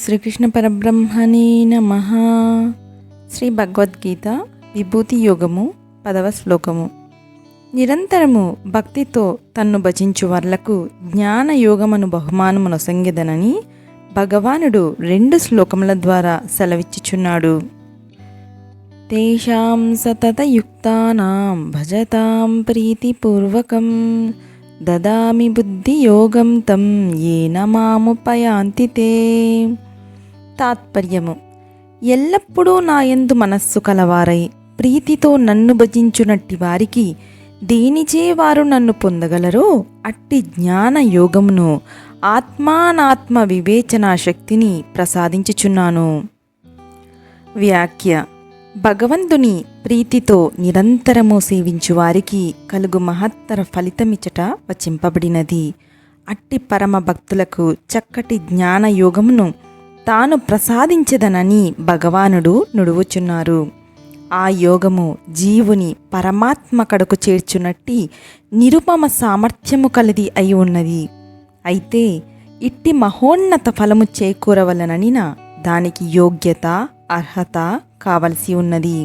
శ్రీకృష్ణ పరబ్రహ్మణే నమః. శ్రీ భగవద్గీత విభూతి యోగము 10వ శ్లోకము. నిరంతరము భక్తితో తన్ను భజించు వర్లకు జ్ఞాన యోగమను బహుమానమునొసంగెదనని భగవానుడు 2 శ్లోకముల ద్వారా సెలవిచ్చుచున్నాడు. తేషాం సతతయుక్తానాం భజతాం ప్రీతిపూర్వకం దదామి బుద్ధియోగం తం ఏన మాముపయాంతి తే. తాత్పర్యము: ఎల్లప్పుడూ నాయందు మనస్సు కలవారై ప్రీతితో నన్ను భజించునట్టి వారికి దేనిచే వారు నన్ను పొందగలరో అట్టి జ్ఞాన యోగమును ఆత్మానాత్మ వివేచనా శక్తిని ప్రసాదించుచున్నాను. వ్యాఖ్య: భగవంతుని ప్రీతితో నిరంతరము సేవించు వారికి కలుగు మహత్తర ఫలితమిచ్చట వచింపబడినది. అట్టి పరమ భక్తులకు చక్కటి జ్ఞాన యోగమును తాను ప్రసాదించదనని భగవానుడు నుడువుచున్నారు. ఆ యోగము జీవుని పరమాత్మ కడకు చేర్చునట్టి నిరుపమ సామర్థ్యము కలది అయి ఉన్నది. అయితే ఇట్టి మహోన్నత ఫలము చేకూరవలననిన దానికి యోగ్యత, అర్హత కావలసి ఉన్నది.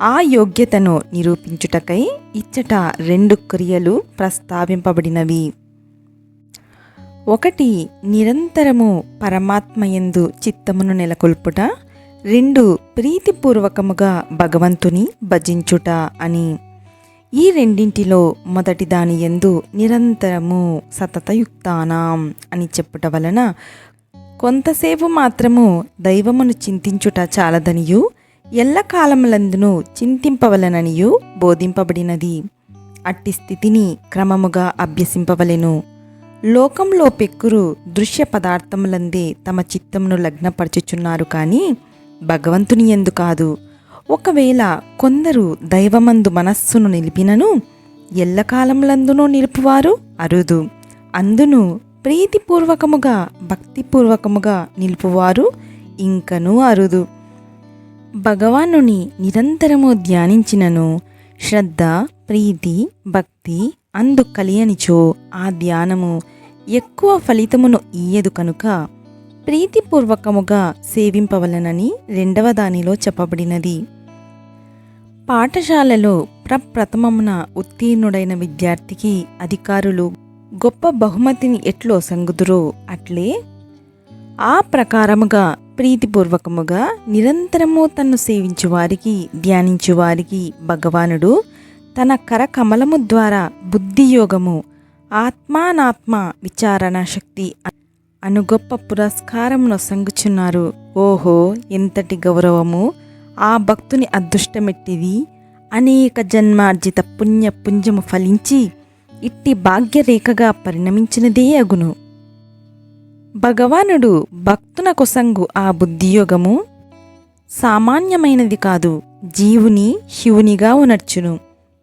ఆ యోగ్యతను నిరూపించుటకై ఇచ్చట 2 క్రియలు ప్రస్తావింపబడినవి. 1. నిరంతరము పరమాత్మయందు చిత్తమును నెలకొల్పుట. 2. ప్రీతిపూర్వకముగా భగవంతుని భజించుట అని. ఈ రెండింటిలో మొదటి దాని యందు నిరంతరము సతతయుక్తానాం అని చెప్పుట వలన కొంతసేపు మాత్రము దైవమును చింతించుట చాలదనియు ఎల్లకాలములందును చింతింపవలననియు బోధింపబడినది. అట్టి స్థితిని క్రమముగా అభ్యసింపవలెను. లోకంలో పెక్కురు దృశ్య పదార్థములందే తమ చిత్తమును లగ్నపరచుచున్నారు కానీ భగవంతుని యందు కాదు. ఒకవేళ కొందరు దైవమందు మనస్సును నిలిపినను ఎల్లకాలములందునూ నిలుపువారు అరుదు. అందును ప్రీతిపూర్వకముగా భక్తిపూర్వకముగా నిలుపువారు ఇంకనూ అరుదు. భగవానుని నిరంతరము ధ్యానించినను శ్రద్ధ, ప్రీతి, భక్తి అందు కలియనిచో ఆ ధ్యానము ఎక్కువ ఫలితమును ఇయ్యదు కనుక ప్రీతిపూర్వకముగా సేవింపవలనని 2వ దానిలో చెప్పబడినది. పాఠశాలలో ప్రప్రథమమున ఉత్తీర్ణుడైన విద్యార్థికి అధికారులు గొప్ప బహుమతిని ఎట్లో సంగుదురో అట్లే ఆ ప్రకారముగా ప్రీతిపూర్వకముగా నిరంతరము తన్ను సేవించువారికి, ధ్యానించువారికి భగవానుడు తన కరకమలము ద్వారా బుద్ధియోగము, ఆత్మానాత్మ విచారణ శక్తి అను గొప్ప పురస్కారమును సంగుచున్నారు. ఓహో, ఎంతటి గౌరవము! ఆ భక్తుని అదృష్టమెట్టిది! అనేక జన్మార్జిత పుణ్యపుంజము ఫలించి ఇట్టి భాగ్యరేఖగా పరిణమించినదే అగును. భగవానుడు భక్తునకు సంగు ఆ బుద్ధియోగము సామాన్యమైనది కాదు. జీవుని శివునిగా ఉనర్చును,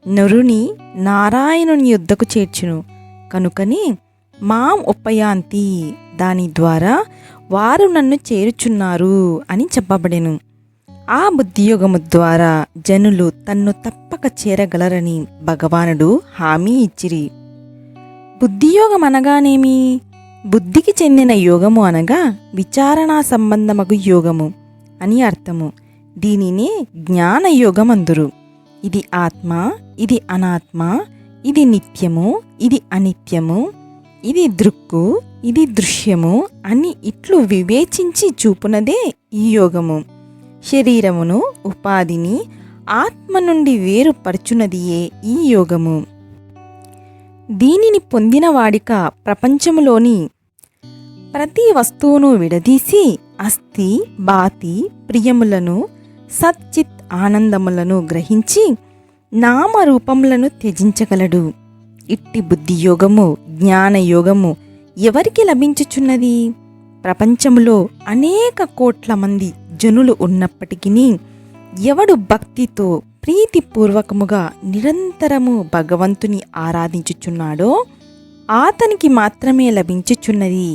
నరుని నారాయణుని యుద్ధకు చేర్చును. కనుకని మాం ఉపయాంతి, దాని ద్వారా వారు నన్ను చేరుచున్నారు అని చెప్పబడెను. ఆ బుద్ధియోగము ద్వారా జనులు తన్ను తప్పక చేరగలరని భగవానుడు హామీ ఇచ్చిరి. బుద్ధియోగం అనగానేమి? బుద్ధికి చెందిన యోగము అనగా విచారణా సంబంధమగు యోగము అని అర్థము. దీనినే జ్ఞానయోగమందురు. ఇది ఆత్మ, ఇది అనాత్మ, ఇది నిత్యము, ఇది అనిత్యము, ఇది దృక్కు, ఇది దృశ్యము అని ఇట్లు వివేచించి చూపునదే ఈ యోగము. శరీరమును, ఉపాధిని ఆత్మ నుండి వేరుపరచునదియే ఈ యోగము. దీనిని పొందిన వాడిక ప్రపంచములోని ప్రతి వస్తువును విడదీసి అస్థి, బాతి, ప్రియములను, సచ్చిత్ ఆనందములను గ్రహించి నామరూపములను త్యజించగలడు. ఇట్టి బుద్ధియోగము, జ్ఞానయోగము ఎవరికి లభించుచున్నది? ప్రపంచములో అనేక కోట్ల మంది జనులు ఉన్నప్పటికీ ఎవడు భక్తితో ప్రీతిపూర్వకముగా నిరంతరము భగవంతుని ఆరాధించుచున్నాడో అతనికి మాత్రమే లభించుచున్నది.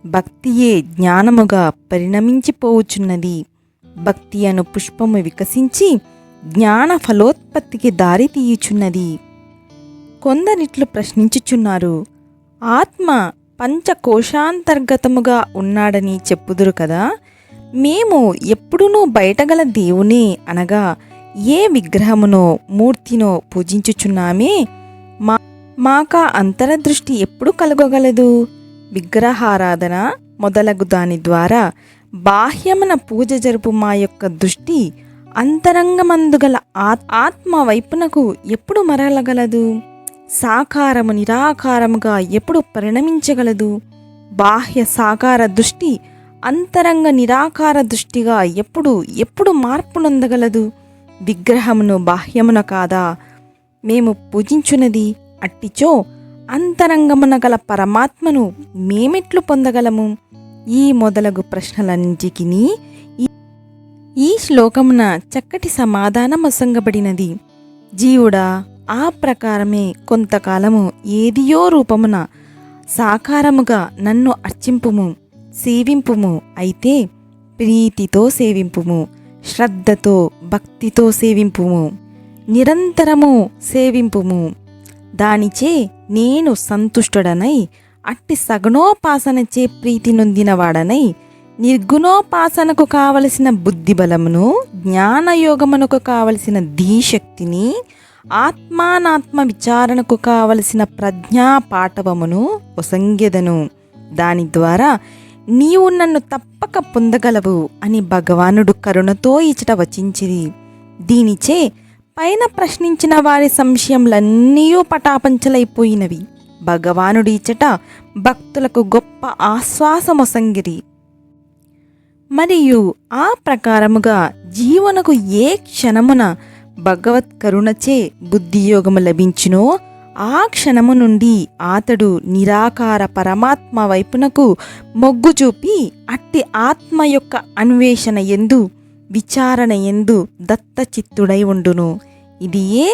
భక్తియే జ్ఞానముగా పరిణమించిపోవుచున్నది. భక్తి అను పుష్పము వికసించి జ్ఞాన ఫలోత్పత్తికి దారి తీయుచున్నది. కొందరిట్లు ప్రశ్నించుచున్నారు, ఆత్మ పంచకోశాంతర్గతముగా ఉన్నాడని చెప్పుదురు కదా. మేము ఎప్పుడునూ బయటగల దేవునే అనగా ఏ విగ్రహమునో మూర్తినో పూజించుచున్నామే, మాకా అంతరదృష్టి ఎప్పుడు కలుగగలదు? విగ్రహారాధన మొదలగు దాని ద్వారా బాహ్యమున పూజ జరుపు మా యొక్క దృష్టి అంతరంగమందుగల ఆత్మ వైపునకు ఎప్పుడు మరలగలదు? సాకారము నిరాకారముగా ఎప్పుడు పరిణమించగలదు? బాహ్య సాకార దృష్టి అంతరంగ నిరాకార దృష్టిగా ఎప్పుడు మార్పు నొందగలదు? విగ్రహమును బాహ్యమున కాదా మేము పూజించున్నది? అట్టిచో అంతరంగమున గల పరమాత్మను మేమెట్లు పొందగలము? ఈ మొదలగు ప్రశ్నలన్నిటికీ ఈ శ్లోకమున చక్కటి సమాధానం అసంగబడినది. జీవుడా, ఆ ప్రకారమే కొంతకాలము ఏదియో రూపమున సాకారముగా నన్ను అర్చింపుము, సేవింపుము. అయితే ప్రీతితో సేవింపుము, శ్రద్ధతో భక్తితో సేవింపుము, నిరంతరము సేవింపుము. దానిచే నేను సంతుష్టుడనై అట్టి సగుణోపాసనచే ప్రీతి నొందినవాడనై నిర్గుణోపాసనకు కావలసిన బుద్ధిబలమును, జ్ఞానయోగమునకు కావలసిన ధీశక్తిని, ఆత్మానాత్మ విచారణకు కావలసిన ప్రజ్ఞా పాటవమును ఒసంగెదను. దాని ద్వారా నీవు నన్ను తప్పక పొందగలవు అని భగవానుడు కరుణతో ఇచట వచించిరి. దీనిచే పైన ప్రశ్నించిన వారి సంశయములన్నీ పటాపంచలైపోయినవి. భగవానుడి ఇచట భక్తులకు గొప్ప ఆశ్వాసమొసంగిరి. మరియు ఆ ప్రకారముగా జీవనకు ఏ క్షణమున భగవత్ కరుణచే బుద్ధియోగము లభించునో ఆ క్షణము నుండి అతడు నిరాకార పరమాత్మ వైపునకు మొగ్గు చూపి అట్టి ఆత్మ యొక్క అన్వేషణ ఎందు విచారణ ఎందు దత్తచిత్తుడై ఉండును. ఇది ఏ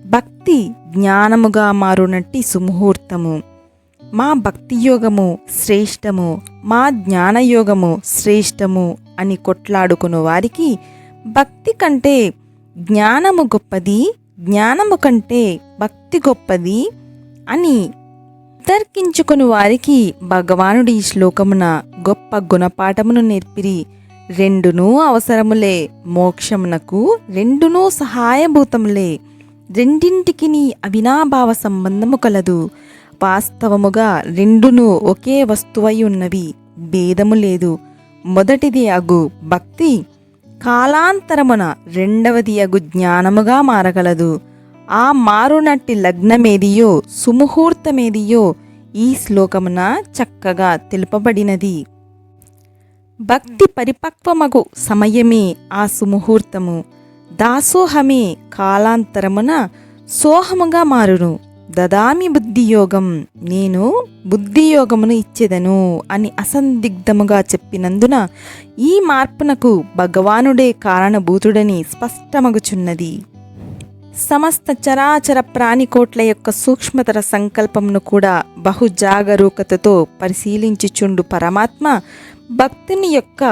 భక్తి జ్ఞానముగా మారునట్టి సుముహూర్తము. మా భక్తియోగము శ్రేష్టము, మా జ్ఞానయోగము శ్రేష్టము అని కొట్లాడుకుని వారికి భక్తి కంటే జ్ఞానము గొప్పది, జ్ఞానము కంటే భక్తి గొప్పది అని తర్కించుకుని వారికి భగవానుడి ఈ శ్లోకమున గొప్ప గుణపాఠమును నేర్పిరి. రెండునూ అవసరములే, మోక్షమునకు రెండునూ సహాయభూతములే. రెండింటికి అవినాభావ సంబంధము కలదు. వాస్తవముగా రెండునూ ఒకే వస్తువై ఉన్నవి, భేదము లేదు. మొదటిది అగు భక్తి కాలాంతరమున రెండవది అగు జ్ఞానముగా మారగలదు. ఆ మారునట్టి లగ్నమేదియో సుముహూర్తమేదియో ఈ శ్లోకమున చక్కగా తెలుపబడినది. భక్తి పరిపక్వమగు సమయమే ఆ సుముహూర్తము. దాసోహమే కాలాంతరమున సోహముగా మారును. దదామి బుద్ధియోగం, నేను బుద్ధియోగమును ఇచ్చెదను అని అసందిగ్ధముగా చెప్పినందున ఈ మార్పునకు భగవానుడే కారణభూతుడని స్పష్టమగుచున్నది. సమస్త చరాచర ప్రాణికోట్ల యొక్క సూక్ష్మతర సంకల్పమును కూడా బహుజాగరూకతతో పరిశీలించుచుండు పరమాత్మ భక్తుని యొక్క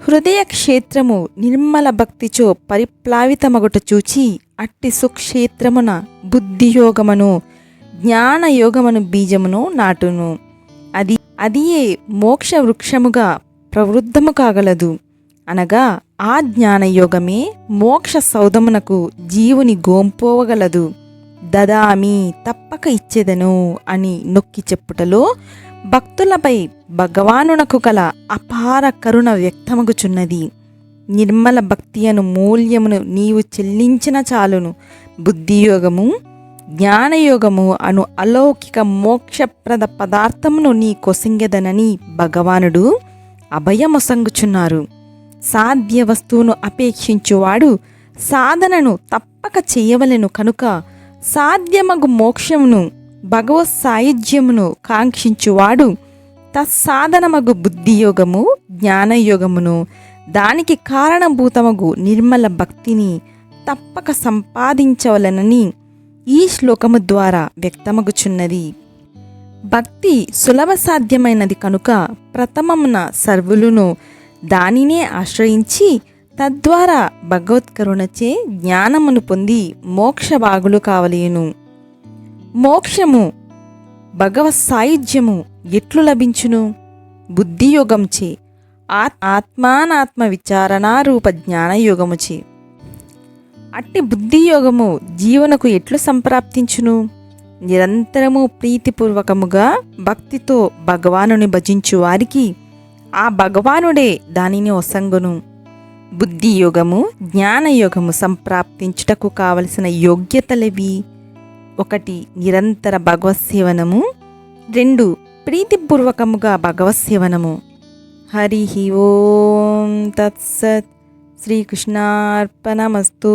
హృదయ క్షేత్రము నిర్మల భక్తిచో పరిప్లావితమగుట చూచి అట్టి సుక్షేత్రమున బుద్ధియోగమును జ్ఞానయోగమును బీజమును నాటును. అదియే మోక్ష వృక్షముగా ప్రవృద్ధము కాగలదు. అనగా ఆ జ్ఞానయోగమే మోక్ష సౌధమునకు జీవుని గోంపోవగలదు. దదామి, తప్పక ఇచ్చేదను అని నొక్కి చెప్పుటలో భక్తులపై భగవానునకు గల అపార కరుణ వ్యక్తమగుచున్నది. నిర్మల భక్తి అను మూల్యమును నీవు చెల్లించిన చాలును. బుద్ధియోగము జ్ఞానయోగము అను అలౌకిక మోక్షప్రద పదార్థమును నీ కొసంగెదనని భగవానుడు అభయమొసంగుచున్నారు. సాధ్య వస్తువును అపేక్షించువాడు సాధనను తప్పక చేయవలెను. కనుక సాధ్యమగు మోక్షమును భగవత్ సాయుధ్యమును కాంక్షించువాడు తత్సాధనమగు బుద్ధియోగము జ్ఞానయోగమును దానికి కారణభూతమగు నిర్మల భక్తిని తప్పక సంపాదించవలనని ఈ శ్లోకము ద్వారా వ్యక్తమగుచున్నది. భక్తి సులభ సాధ్యమైనది కనుక ప్రథమమున సర్వులును దానినే ఆశ్రయించి తద్వారా భగవత్కరుణచే జ్ఞానమును పొంది మోక్షభాగులు కావలేను. మోక్షము భగవత్ సాయుధ్యము ఎట్లు లభించును? బుద్ధియోగంచే, ఆత్మానాత్మ విచారణారూప జ్ఞానయోగముచే. అట్టి బుద్ధియోగము జీవనకు ఎట్లు సంప్రాప్తించును? నిరంతరము ప్రీతిపూర్వకముగా భక్తితో భగవానుని భజించు వారికి ఆ భగవానుడే దానిని ఒసంగును. బుద్ధియోగము జ్ఞానయోగము సంప్రాప్తించుటకు కావలసిన యోగ్యతలవి: 1 నిరంతర భగవత్సేవనము, 2 ప్రీతిపూర్వకముగా భగవత్సేవనము. హరి ఓం తత్సత్. శ్రీకృష్ణార్పణమస్తు.